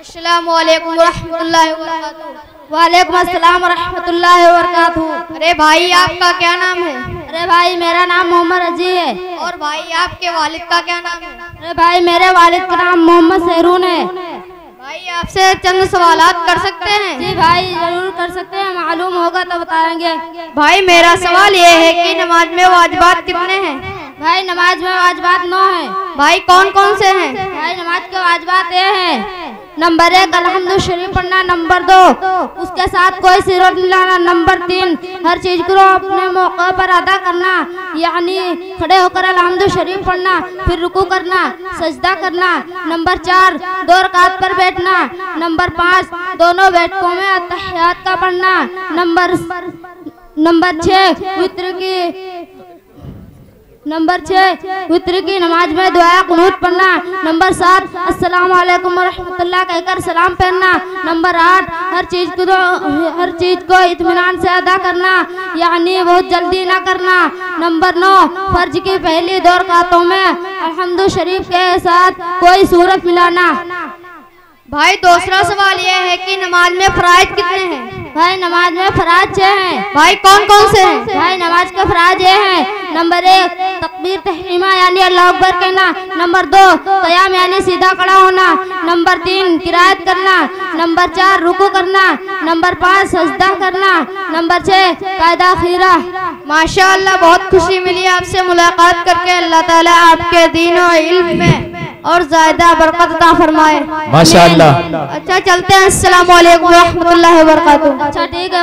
अस्सलामु अलैकुम रहमतुल्लाहि व बरकातुहू। वालेकुम अस्सलाम रहमतुल्लाहि व बरकातुहू। अरे भाई, आपका क्या नाम है? अरे भाई, मेरा नाम मोहम्मद रजी है। और भाई, आपके वालिद का क्या नाम है? अरे भाई, मेरे वालिद का नाम मोहम्मद सहरून है। भाई, आपसे चंद सवालात कर सकते हैं? जी भाई, जरूर कर सकते हैं, मालूम होगा तो बताएंगे। भाई, मेरा सवाल ये है कि नमाज में वाजिबात कितने हैं? भाई, नमाज में वाजिबात 9 है। भाई, कौन कौन से हैं? भाई, नमाज के वाजिबात ये हैं: नंबर 1 अल्हम्दुलिल्लाह शरीफ पढ़ना, नंबर 2 उसके साथ कोई सिरत मिलाना, नंबर 3 हर चीज को अपने मौके पर अदा करना, यानी खड़े होकर अल्हम्दुलिल्लाह शरीफ पढ़ना, फिर रुकू करना, सजदा करना, नंबर 4 2 रकात पर बैठना, नंबर 5 दोनों बैठकों में अत्तहियात का पढ़ना, नंबर 6 वित्र की नमाज में दुआ कुनूत पढ़ना, नंबर 7 अस्सलाम वालेकुम रहमतुल्लाह कहकर सलाम पहनना, नंबर 8 हर चीज को इत्मीनान से अदा करना, यानी बहुत जल्दी ना करना, नंबर 9 फर्ज की पहली 2 रकातों में अल्हम्दुलिल्लाह शरीफ के साथ कोई सूरत मिलाना। भाई, दूसरा सवाल यह है कि नमाज में फराइज कितने हैं? भाई, नमाज में फराज 6 हैं। भाई, कौन कौन से हैं? भाई, नमाज के फराज ये हैं: नंबर 1 तकबीर तहरीमा यानी अल्लाह अकबर कहना, नंबर 2 क़याम यानी सीधा खड़ा होना, नंबर 3 किरायत करना, नंबर 4 रुकू करना, नंबर 5 सजदा करना, नंबर 6 कायदा खीरा। माशाअल्लाह, बहुत खुशी मिली आपसे मुलाकात करके। अल्लाह ताला आपके दीन और इल्म में और ज़्यादा बरकत अता फरमाए। माशाअल्लाह। अच्छा, चलते हैं। अस्सलामु अलैकुम रहमतुल्लाहि व बरकातुहू। अच्छा, ठीक है।